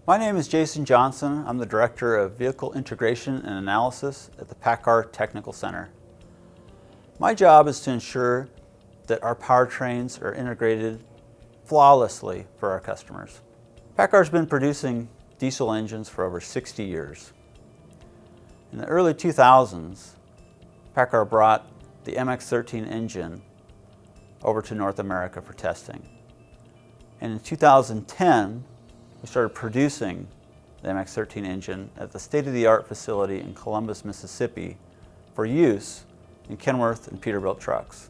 My name is Jason Johnson. I'm the Director of Vehicle Integration and Analysis at the PACCAR Technical Center. My job is to ensure that our powertrains are integrated flawlessly for our customers. PACCAR's been producing diesel engines for over 60 years. In the early 2000s, PACCAR brought the MX-13 engine over to North America for testing. And in 2010, we started producing the MX-13 engine at the state-of-the-art facility in Columbus, Mississippi for use in Kenworth and Peterbilt trucks.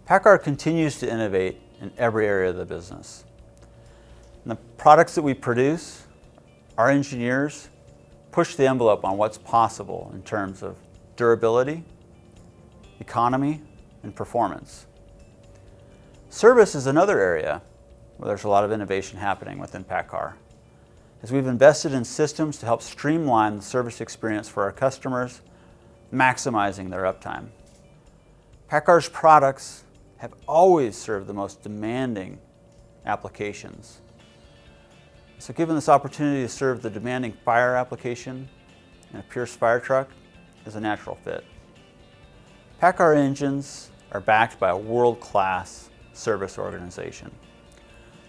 PACCAR continues to innovate in every area of the business. In the products that we produce, our engineers push the envelope on what's possible in terms of durability, economy, and performance. Service is another area where there's a lot of innovation happening within PACCAR, as we've invested in systems to help streamline the service experience for our customers, maximizing their uptime. PACCAR's products have always served the most demanding applications. So given this opportunity to serve the demanding fire application in a Pierce fire truck is a natural fit. PACCAR engines are backed by a world-class service organization.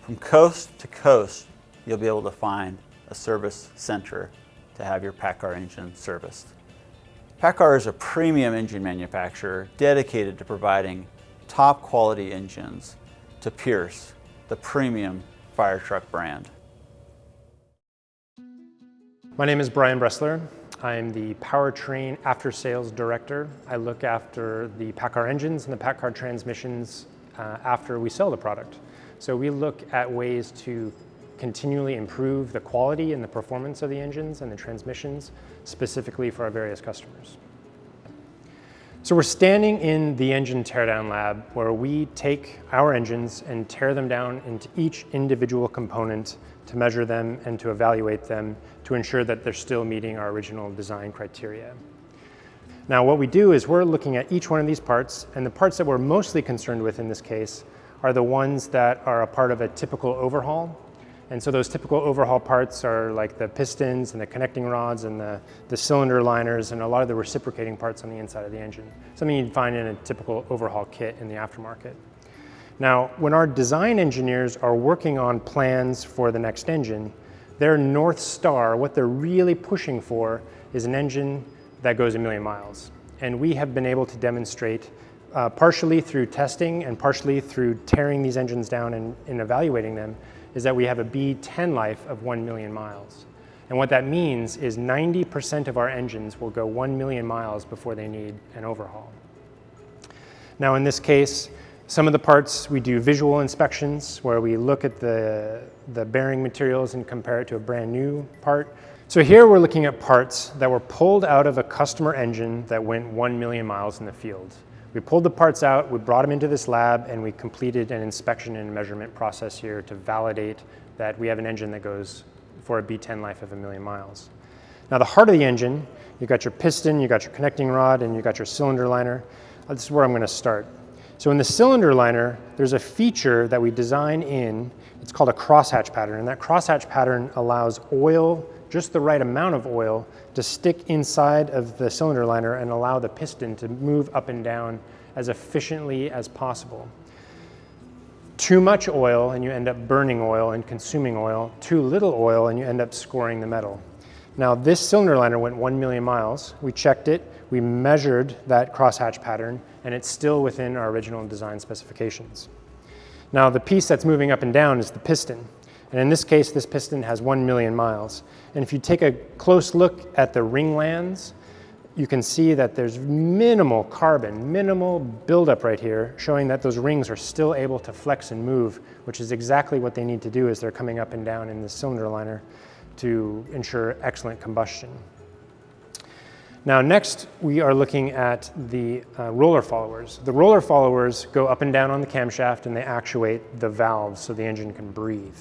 From coast to coast, you'll be able to find a service center to have your PACCAR engine serviced. PACCAR is a premium engine manufacturer dedicated to providing top quality engines to Pierce, the premium fire truck brand. My name is Brian Bressler. I'm the Powertrain After Sales Director. I look after the PACCAR engines and the PACCAR transmissions after we sell the product. So we look at ways to continually improve the quality and the performance of the engines and the transmissions, specifically for our various customers. So we're standing in the engine teardown lab where we take our engines and tear them down into each individual component to measure them and to evaluate them to ensure that they're still meeting our original design criteria. Now what we do is we're looking at each one of these parts, and the parts that we're mostly concerned with in this case are the ones that are a part of a typical overhaul. And so those typical overhaul parts are like the pistons and the connecting rods and the cylinder liners and a lot of the reciprocating parts on the inside of the engine. Something you'd find in a typical overhaul kit in the aftermarket. Now, when our design engineers are working on plans for the next engine, their North Star, what they're really pushing for, is an engine that goes 1,000,000 miles. And we have been able to demonstrate partially through testing and partially through tearing these engines down and evaluating them, is that we have a B10 life of 1,000,000 miles. And what that means is 90% of our engines will go 1,000,000 miles before they need an overhaul. Now in this case, some of the parts we do visual inspections where we look at the bearing materials and compare it to a brand new part. So here we're looking at parts that were pulled out of a customer engine that went 1,000,000 miles in the field. We pulled the parts out, we brought them into this lab, and we completed an inspection and measurement process here to validate that we have an engine that goes for a B10 life of 1,000,000 miles. Now the heart of the engine, you got your piston, you got your connecting rod, and you got your cylinder liner. This is where I'm going to start. So in the cylinder liner, there's a feature that we design in, it's called a crosshatch pattern, and that crosshatch pattern allows oil, just the right amount of oil, to stick inside of the cylinder liner and allow the piston to move up and down as efficiently as possible. Too much oil and you end up burning oil and consuming oil. Too little oil and you end up scoring the metal. Now this cylinder liner went 1,000,000 miles. We checked it, we measured that crosshatch pattern, and it's still within our original design specifications. Now the piece that's moving up and down is the piston. And in this case, this piston has 1,000,000 miles. And if you take a close look at the ring lands, you can see that there's minimal carbon, minimal buildup right here, showing that those rings are still able to flex and move, which is exactly what they need to do as they're coming up and down in the cylinder liner to ensure excellent combustion. Now next, we are looking at the roller followers. The roller followers go up and down on the camshaft and they actuate the valves so the engine can breathe.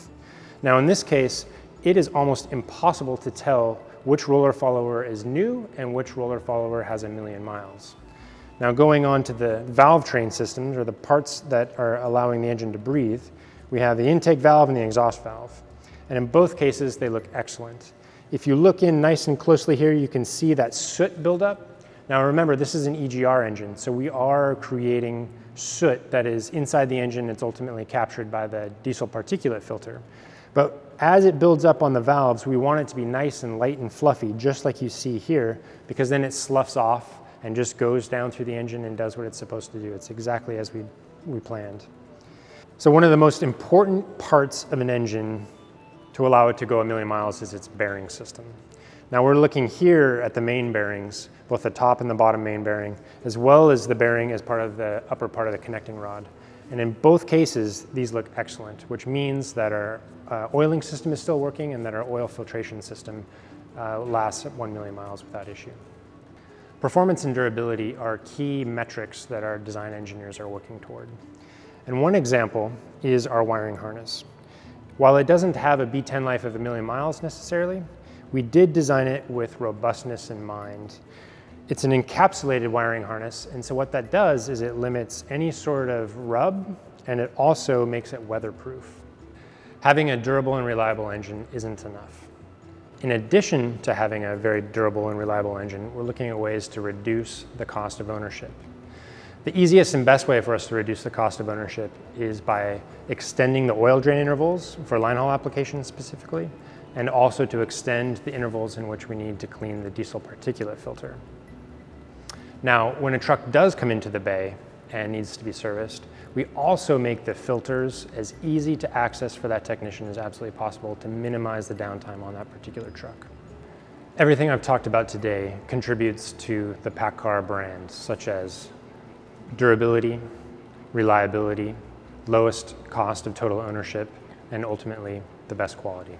Now in this case, it is almost impossible to tell which roller follower is new and which roller follower has 1,000,000 miles. Now going on to the Valvetrain Systems, or the parts that are allowing the engine to breathe, we have the intake valve and the exhaust valve. And in both cases, they look excellent. If you look in nice and closely here, you can see that soot buildup. Now remember, this is an EGR engine, so we are creating soot that is inside the engine. It's ultimately captured by the diesel particulate filter. But as it builds up on the valves, we want it to be nice and light and fluffy, just like you see here, because then it sloughs off and just goes down through the engine and does what it's supposed to do. It's exactly as we planned. So one of the most important parts of an engine to allow it to go 1,000,000 miles is its bearing system. Now we're looking here at the main bearings, both the top and the bottom main bearing, as well as the bearing as part of the upper part of the connecting rod. And in both cases, these look excellent, which means that our oiling system is still working and that our oil filtration system lasts at 1,000,000 miles without issue. Performance and durability are key metrics that our design engineers are working toward. And one example is our wiring harness. While it doesn't have a B10 life of 1,000,000 miles necessarily, we did design it with robustness in mind. It's an encapsulated wiring harness, and so what that does is it limits any sort of rub, and it also makes it weatherproof. Having a durable and reliable engine isn't enough. In addition to having a very durable and reliable engine, we're looking at ways to reduce the cost of ownership. The easiest and best way for us to reduce the cost of ownership is by extending the oil drain intervals for line haul applications specifically, and also to extend the intervals in which we need to clean the diesel particulate filter. Now, when a truck does come into the bay and needs to be serviced, we also make the filters as easy to access for that technician as absolutely possible to minimize the downtime on that particular truck. Everything I've talked about today contributes to the PACCAR brand, such as durability, reliability, lowest cost of total ownership, and ultimately the best quality.